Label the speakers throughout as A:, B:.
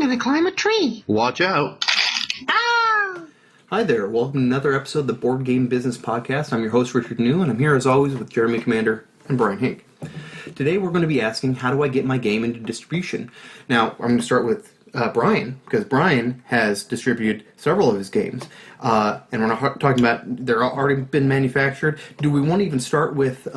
A: gonna climb a tree.
B: Watch out.
A: Ah!
B: Hi there, welcome to another episode of the Board Game Business Podcast. I'm your host, Richard New, and I'm here as always with Jeremy Commander and Brian Hink. Today we're going to be asking, how do I get my game into distribution? Now, I'm going to start with Brian, because Brian has distributed several of his games, and we're not talking about they're already been manufactured. Do we want to even start with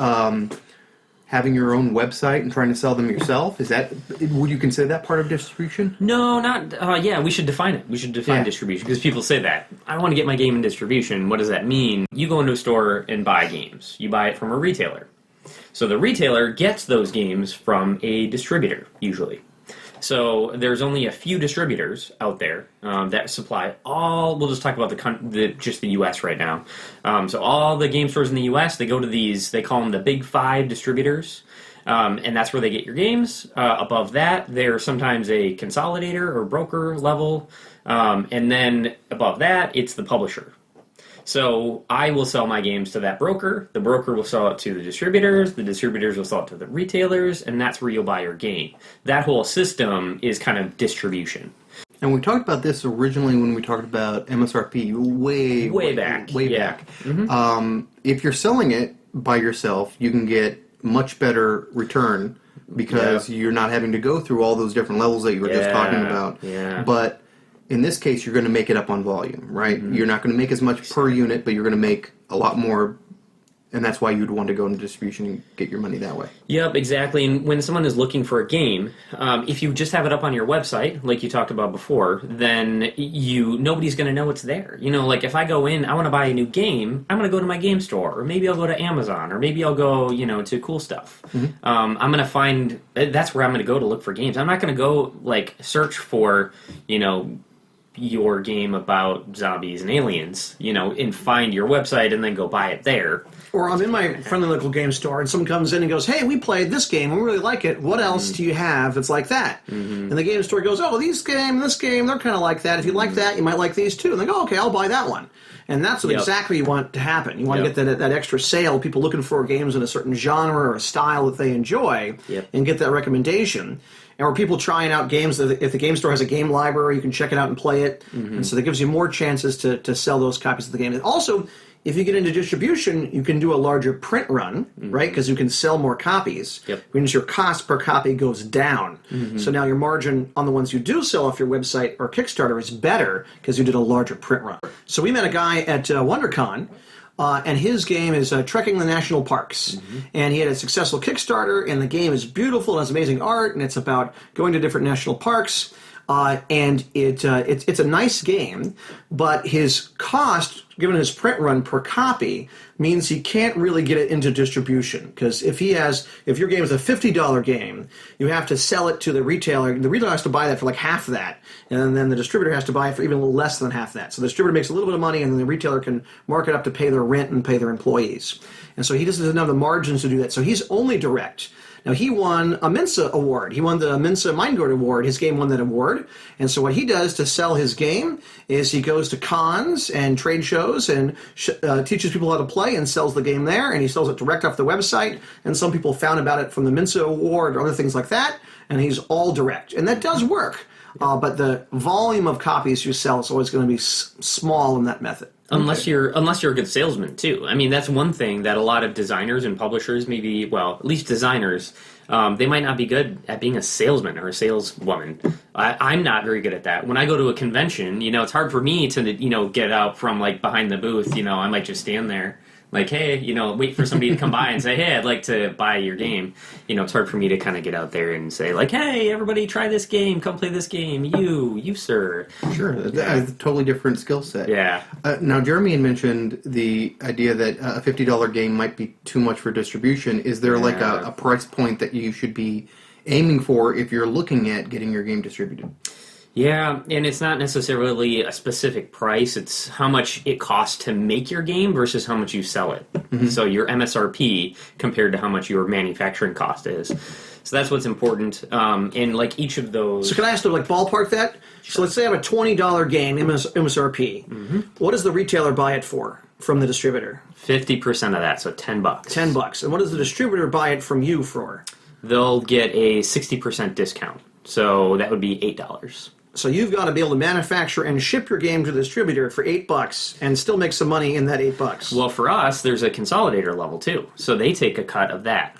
B: having your own website and trying to sell them yourself? Would you consider that part of distribution?
C: No, not. Yeah, we should define it. We should define distribution, because people say that. I want to get my game in distribution. What does that mean? You go into a store and buy games. You buy it from a retailer. So the retailer gets those games from a distributor, usually. So there's only a few distributors out there that supply all. We'll just talk about just the U.S. right now. So all the game stores in the U.S. they go to these. They call them the Big Five distributors, and that's where they get your games. Above that, they're sometimes a consolidator or broker level, and then above that, it's the publisher. So I will sell my games to that broker. The broker will sell it to the distributors will sell it to the retailers, and that's where you'll buy your game. That whole system is kind of distribution.
B: And we talked about this originally when we talked about MSRP way back.
C: Mm-hmm.
B: If you're selling it by yourself, you can get much better return because you're not having to go through all those different levels that you were just talking about.
C: Yeah.
B: But in this case, you're going to make it up on volume, right? Mm-hmm. You're not going to make as much per unit, but you're going to make a lot more, and that's why you'd want to go into distribution and get your money that way.
C: Yep, exactly. And when someone is looking for a game, if you just have it up on your website, like you talked about before, then nobody's going to know it's there. You know, like if I go in, I want to buy a new game, I'm going to go to my game store, or maybe I'll go to Amazon, or maybe I'll go, to Cool Stuff. Mm-hmm. I'm going to find, that's where I'm going to go to look for games. I'm not going to go, search for, your game about zombies and aliens, and find your website and then go buy it there.
D: Or I'm in my friendly local game store and someone comes in and goes, hey, we played this game and we really like it. What else do you have that's like that? Mm-hmm. And the game store goes, oh, this game, they're kind of like that. If you like that, you might like these too. And they go, okay, I'll buy that one. And that's what exactly you want to happen. You want to get that extra sale, people looking for games in a certain genre or a style that they enjoy, and get that recommendation. Or people trying out games. If the game store has a game library, you can check it out and play it. Mm-hmm. And so that gives you more chances to sell those copies of the game. And also, if you get into distribution, you can do a larger print run, right? Because you can sell more copies. Yep. Which means your cost per copy goes down. Mm-hmm. So now your margin on the ones you do sell off your website or Kickstarter is better because you did a larger print run. So we met a guy at WonderCon. And his game is Trekking the National Parks. Mm-hmm. And he had a successful Kickstarter, and the game is beautiful, and has amazing art, and it's about going to different national parks. And it's a nice game, but his cost, given his print run per copy, means he can't really get it into distribution. Because if your game is a $50 game, you have to sell it to the retailer. The retailer has to buy that for half that, and then the distributor has to buy it for even a little less than half that. So the distributor makes a little bit of money, and then the retailer can mark it up to pay their rent and pay their employees. And so he doesn't have the margins to do that. So he's only direct. Now, he won a Mensa award. He won the Mensa Mindguard award. His game won that award. And so what he does to sell his game is he goes to cons and trade shows and teaches people how to play and sells the game there. And he sells it direct off the website. And some people found about it from the Mensa award or other things like that. And he's all direct. And that does work. But the volume of copies you sell is always going to be small in that method.
C: Unless you're a good salesman too. I mean, that's one thing that a lot of designers and publishers, at least designers, they might not be good at being a salesman or a saleswoman. I'm not very good at that. When I go to a convention, it's hard for me to get out from behind the booth. I might just stand there. Hey, wait for somebody to come by and say, hey, I'd like to buy your game. It's hard for me to kind of get out there and say, hey, everybody try this game. Come play this game. You, sir.
B: Sure. That's a totally different skill set.
C: Yeah.
B: Now, Jeremy had mentioned the idea that a $50 game might be too much for distribution. Is there a price point that you should be aiming for if you're looking at getting your game distributed?
C: Yeah, and it's not necessarily a specific price. It's how much it costs to make your game versus how much you sell it. Mm-hmm. So your MSRP compared to how much your manufacturing cost is. So that's what's important. And each of those...
D: So can I ask to ballpark that? Sure. So let's say I have a $20 game MSRP. Mm-hmm. What does the retailer buy it for from the distributor?
C: 50% of that, so $10.
D: $10. And what does the distributor buy it from you for?
C: They'll get a 60% discount. So that would be $8.
D: So you've got to be able to manufacture and ship your game to the distributor for $8 and still make some money in that $8.
C: Well, for us, there's a consolidator level too, so they take a cut of that.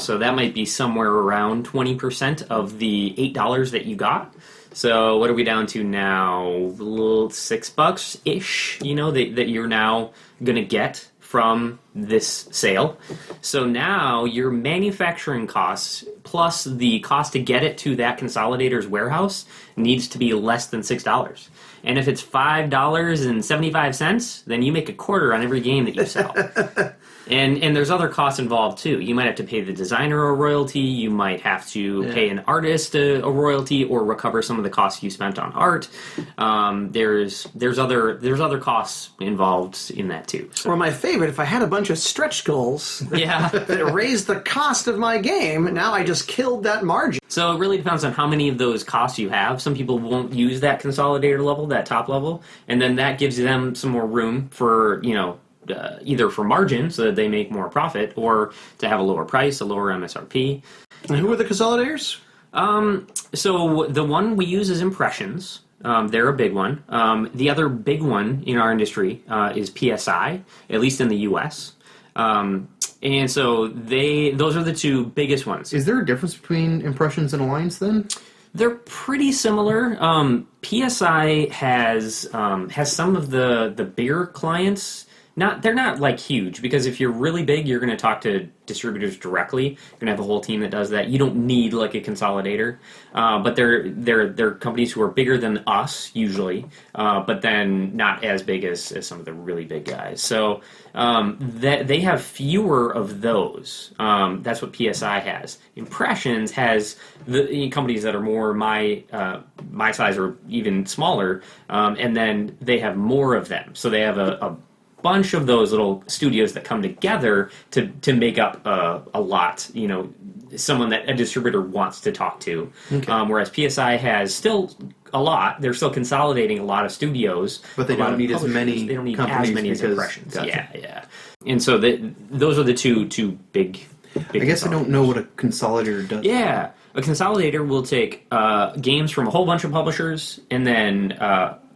C: So that might be somewhere around 20% of the $8 that you got. So what are we down to now? A little $6 ish. That you're now gonna get from this sale. So now your manufacturing costs plus the cost to get it to that consolidator's warehouse needs to be less than $6. And if it's $5.75, then you make a quarter on every game that you sell. And there's other costs involved too. You might have to pay the designer a royalty. You might have to pay an artist a royalty or recover some of the costs you spent on art. There's other costs involved in that too. So.
D: Or my favorite, if I had a bunch of stretch goals that raised the cost of my game, now I just killed that margin.
C: So it really depends on how many of those costs you have. Some people won't use that consolidator level, that top level, and then that gives them some more room for either for margin so that they make more profit or to have a lower price, a lower MSRP.
D: And who are the consolidators?
C: So the one we use is Impressions. They're a big one. The other big one in our industry is PSI, at least in the U.S. And so those are the two biggest ones.
B: Is there a difference between Impressions and Alliance then?
C: They're pretty similar. PSI has some of the bigger clients. They're not like huge, because if you're really big, you're going to talk to distributors directly. You're going to have a whole team that does that. You don't need like a consolidator, but they're companies who are bigger than us usually, but then not as big as some of the really big guys. So that they have fewer of those. That's what PSI has. Impressions has the companies that are more my size or even smaller, and then they have more of them. So they have a bunch of those little studios that come together to make up a lot, someone that a distributor wants to talk to. Okay. Whereas PSI has still a lot. They're still consolidating a lot of studios.
B: But they don't need as many.
C: They don't need as many as Impressions.
B: Gotcha.
C: Yeah. And so those are the two big
B: I guess I don't know what a consolidator does.
C: Yeah. A consolidator will take games from a whole bunch of publishers and then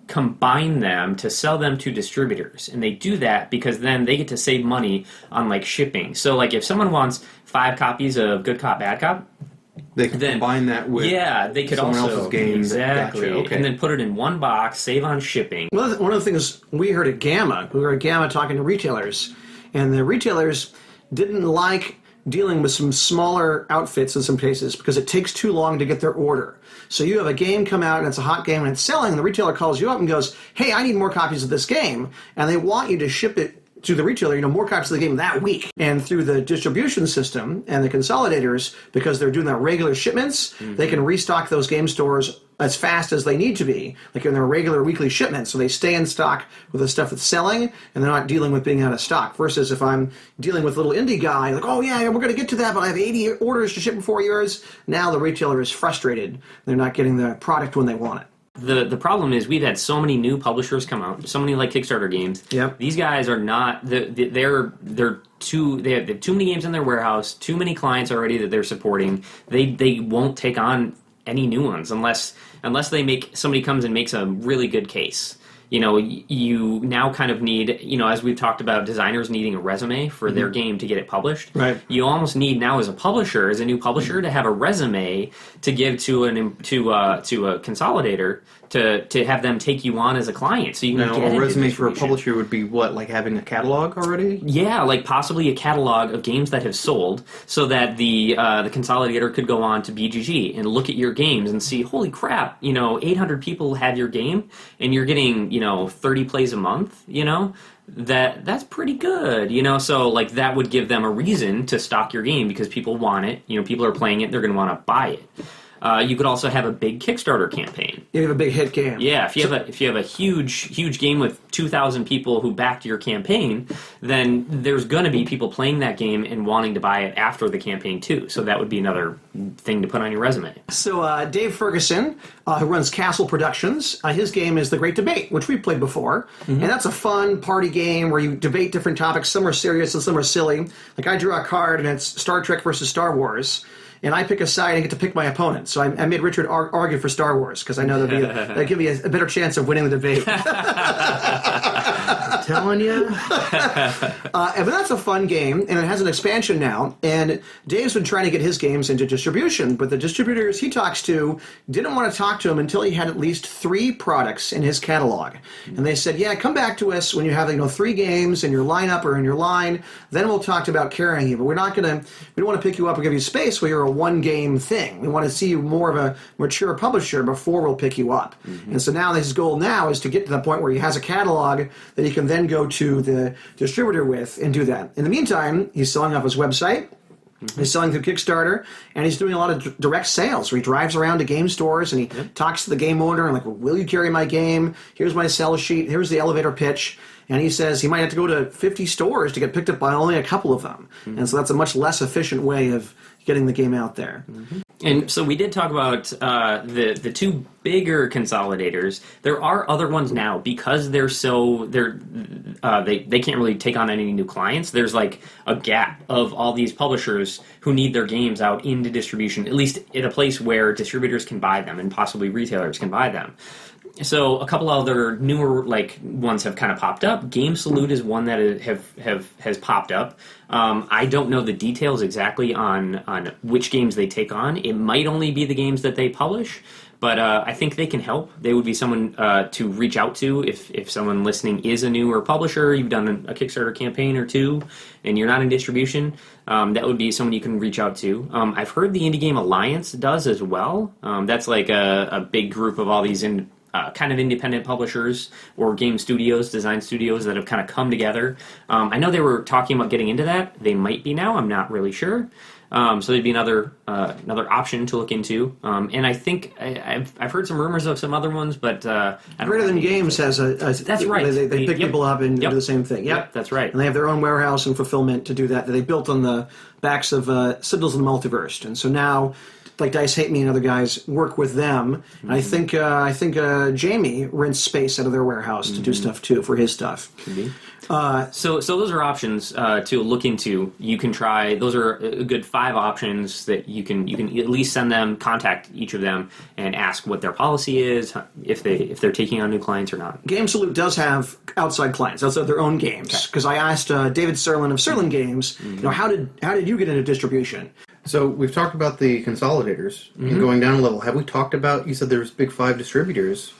C: combine them to sell them to distributors, and they do that because then they get to save money on like shipping. So like if someone wants 5 copies of Good Cop Bad Cop,
B: they can combine that with
C: they could
B: someone
C: also
B: else's game.
C: Exactly.
B: Gotcha. Okay.
C: And then put it in one box, save on shipping.
D: One of the things we heard at Gamma, we were at Gamma talking to retailers, and the retailers didn't like dealing with some smaller outfits in some cases because it takes too long to get their order. So you have a game come out and it's a hot game and it's selling, and the retailer calls you up and goes, hey, I need more copies of this game, and they want you to ship it to the retailer, more copies of the game that week. And through the distribution system and the consolidators, because they're doing that regular shipments, they can restock those game stores as fast as they need to be, like in their regular weekly shipments. So they stay in stock with the stuff that's selling, and they're not dealing with being out of stock. Versus if I'm dealing with a little indie guy, like, oh yeah, we're going to get to that, but I have 80 orders to ship before yours. Now the retailer is frustrated. They're not getting the product when they want it.
C: The problem is we've had so many new publishers come out, so many like Kickstarter games.
D: Yep.
C: These guys are not they have too many games in their warehouse, too many clients already that they're supporting. They won't take on any new ones unless somebody comes and makes a really good case. You now kind of need, as we've talked about, designers needing a resume for their game to get it published.
D: Right.
C: You almost need now as a new publisher, to have a resume to give to a consolidator to have them take you on as a client. So you can get
B: a resume
C: into
B: for a publisher would be what, like having a catalog already?
C: Yeah, like possibly a catalog of games that have sold, so that the consolidator could go on to BGG and look at your games and see, holy crap, 800 people have your game and you're getting 30 plays a month. That's pretty good. So like that would give them a reason to stock your game because people want it. People are playing it, they're going to want to buy it. You could also have a big Kickstarter campaign.
D: You have a big hit game.
C: Yeah, if you have a huge game with 2,000 people who backed your campaign, then there's going to be people playing that game and wanting to buy it after the campaign too. So that would be another thing to put on your resume.
D: So Dave Ferguson, who runs Castle Productions, his game is The Great Debate, which we've played before, and that's a fun party game where you debate different topics. Some are serious and some are silly. Like I drew a card and it's Star Trek versus Star Wars. and I pick a side and get to pick my opponent. So I made Richard argue for Star Wars because I know that'd give me a better chance of winning the debate.
B: I'm telling you.
D: But that's a fun game, and it has an expansion now. And Dave's been trying to get his games into distribution, but the distributors he talks to didn't want to talk to him until he had at least 3 products in his catalog. And they said, "Yeah, come back to us when you have 3 games in your lineup or in your line. Then we'll talk about carrying you. But we don't want to pick you up or give you space where you're a one-game thing. We want to see you more of a mature publisher before we'll pick you up." And so now his goal now is to get to the point where he has a catalog that he can then go to the distributor with and do that. In the meantime, he's selling off his website. He's selling through Kickstarter, and he's doing a lot of direct sales where he drives around to game stores and he talks to the game owner and will you carry my game? Here's my sell sheet. Here's the elevator pitch. And he says he might have to go to 50 stores to get picked up by only a couple of them. And so that's a much less efficient way of getting the game out there.
C: And so we did talk about the 2 bigger consolidators. There are other ones now because they can't really take on any new clients. There's a gap of all these publishers who need their games out into distribution, at least in a place where distributors can buy them and possibly retailers can buy them. So a couple other newer ones have kind of popped up. Game Salute is one that has popped up. I don't know the details exactly on which games they take on. It might only be the games that they publish, but I think they can help. They would be someone to reach out to if someone listening is a newer publisher. You've done a Kickstarter campaign or 2, and you're not in distribution. That would be someone you can reach out to. I've heard the Indie Game Alliance does as well. That's a big group of all these kind of independent publishers or game studios, design studios that have kind of come together. I know they were talking about getting into that. They might be now. I'm not really sure. So there'd be another option to look into. And I think I've heard some rumors of some other ones, but I don't
D: Greater Than Games has a
C: that's right.
D: They pick people up and do the same thing.
C: Yep, that's right.
D: And they have their own warehouse and fulfillment to do that they built on the backs of Citadels of the Multiverse. And so now, Dice Hate Me and other guys work with them. And I think Jamie rents space out of their warehouse to do stuff too for his stuff.
C: Could be. So those are options to look into. You can try. Those are a good 5 options that you can at least send them, contact each of them, and ask what their policy is, if they're taking on new clients or not.
D: Game Salute does have outside clients, outside their own games. Because I asked David Serlin of Serlin Games, how did you get into distribution?
B: So we've talked about the consolidators and going down a level. Have we talked about? You said there's big 5 distributors.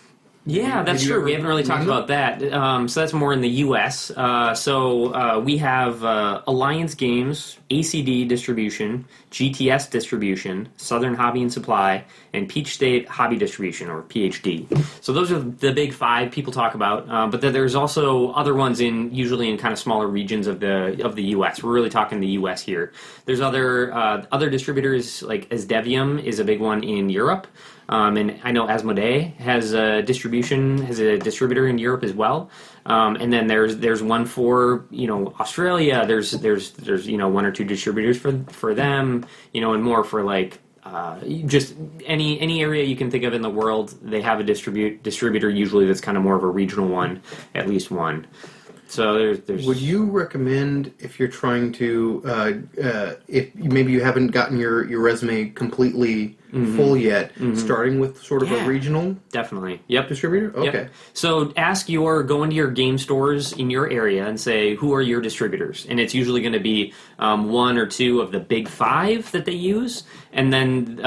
C: Yeah, that's true. We haven't really talked about that. So that's more in the U.S. We have Alliance Games, ACD Distribution, GTS Distribution, Southern Hobby and Supply, and Peach State Hobby Distribution, or PhD. So those are the big 5 people talk about. But then there's also other ones usually in kind of smaller regions of the U.S. We're really talking the U.S. here. There's other distributors, like Asdevium is a big one in Europe. And I know Asmodee has a distributor in Europe as well. And then there's one for Australia. There's 1 or 2 distributors for them, and more for just any area you can think of in the world. They have a distributor usually that's kind of more of a regional one, at least one. So there's.
B: Would you recommend, if you're trying to, if maybe you haven't gotten your resume completely full yet, starting with sort of a regional
C: definitely
B: distributor? Okay.
C: Yep. So go into your game stores in your area and say, who are your distributors? And it's usually going to be 1 or 2 of the big 5 that they use, and then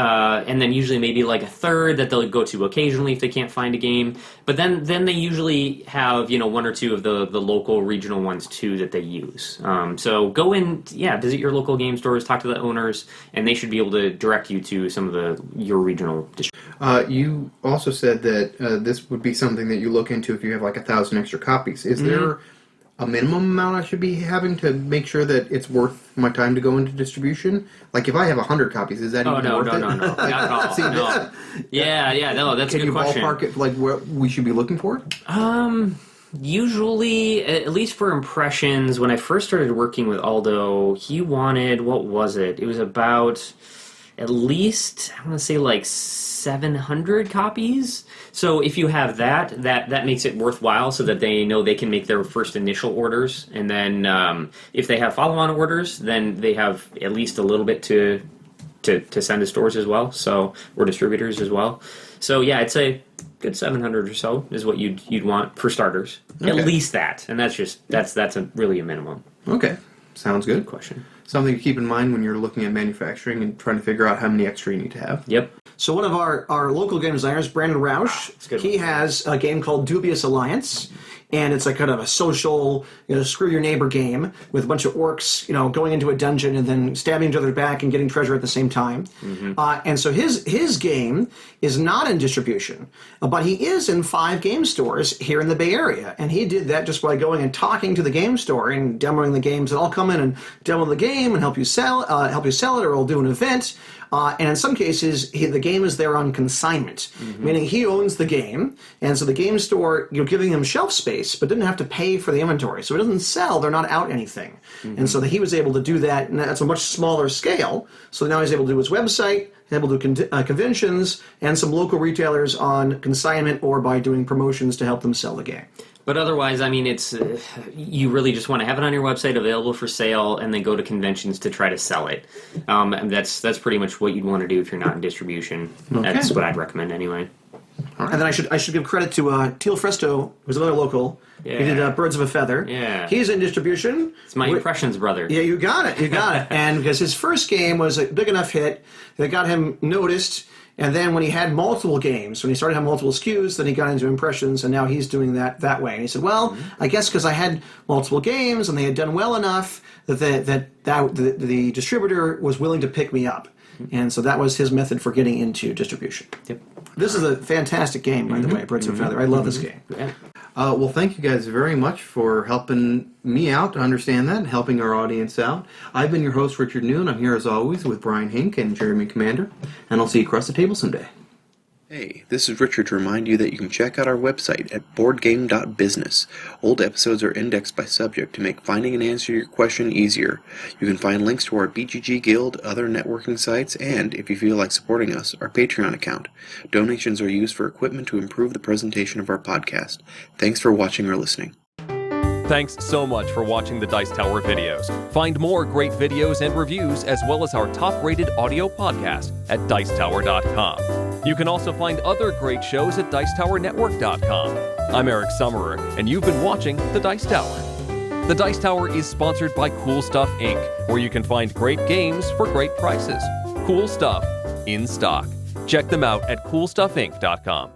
C: usually maybe a third that they'll go to occasionally if they can't find a game. But then they usually have 1 or 2 of the local regional ones too that they use. So go in, visit your local game stores, talk to the owners, and they should be able to direct you to some of your regional distributors.
B: You also said that this would be something that you look into if you have 1,000 extra copies. Is there a minimum amount I should be having to make sure that it's worth my time to go into distribution? If I have 100 copies, is that even worth it?
C: No, not at all.
B: See,
C: no. Yeah, that's a good question.
B: Can you ballpark it, what we should be looking for?
C: Usually, at least for impressions, when I first started working with Aldo, he wanted, what was it? It was about at least, I want to say 700 copies. So if you have that makes it worthwhile so that they know they can make their first initial orders. And then if they have follow-on orders, then they have at least a little bit to to send to stores as well, or distributors as well. So yeah, I'd say good 700 or so is what you'd want for starters.
B: Okay.
C: At least that, and that's really a minimum.
B: Okay, sounds good.
C: Good question.
B: Something to keep in mind when you're looking at manufacturing and trying to figure out how many extra you need to have.
C: Yep.
D: So one of our local game designers, Brandon Roush,
C: That's a good
D: he
C: one.
D: has a game called Dubious Alliance, and it's like kind of a social, screw your neighbor game with a bunch of orcs, going into a dungeon and then stabbing each other back and getting treasure at the same time. And so his game is not in distribution, but he is in 5 game stores here in the Bay Area, and he did that just by going and talking to the game store and demoing the games. And I'll come in and demo the game and help you sell it, or I'll do an event. And in some cases, the game is there on consignment, meaning he owns the game, and so the game store, you're giving him shelf space, but didn't have to pay for the inventory. So it doesn't sell, they're not out anything. And so he was able to do that, and that's a much smaller scale. So now he's able to do his website, able to do conventions, and some local retailers on consignment or by doing promotions to help them sell the game.
C: But otherwise, I mean, it's you really just want to have it on your website available for sale, and then go to conventions to try to sell it. And that's pretty much what you'd want to do if you're not in distribution.
B: Okay.
C: That's what I'd recommend anyway.
D: And then I should give credit to Teal Fresto, who's another local.
C: Yeah.
D: He did Birds of a Feather.
C: Yeah.
D: He's in distribution.
C: It's my impressions, brother.
D: Yeah, you got it. And because his first game was a big enough hit that got him noticed. And then when he had multiple games, when he started having multiple SKUs, then he got into impressions, and now he's doing that way. And he said, well, I guess because I had multiple games and they had done well enough that the distributor was willing to pick me up. And so that was his method for getting into distribution.
C: Yep.
D: This is a fantastic game, by the way, Birds of a Feather. I love this game.
C: Yeah.
B: Well, thank you guys very much for helping me out to understand that and helping our audience out. I've been your host, Richard New. I'm here as always with Brian Hink and Jeremy Commander, and I'll see you across the table someday.
E: Hey, this is Richard to remind you that you can check out our website at boardgame.business. Old episodes are indexed by subject to make finding an answer to your question easier. You can find links to our BGG Guild, other networking sites, and, if you feel like supporting us, our Patreon account. Donations are used for equipment to improve the presentation of our podcast. Thanks for watching or listening.
F: Thanks so much for watching the Dice Tower videos. Find more great videos and reviews, as well as our top-rated audio podcast at Dicetower.com. You can also find other great shows at Dicetowernetwork.com. I'm Eric Summerer, and you've been watching The Dice Tower. The Dice Tower is sponsored by Cool Stuff Inc., where you can find great games for great prices. Cool stuff in stock. Check them out at CoolStuffInc.com.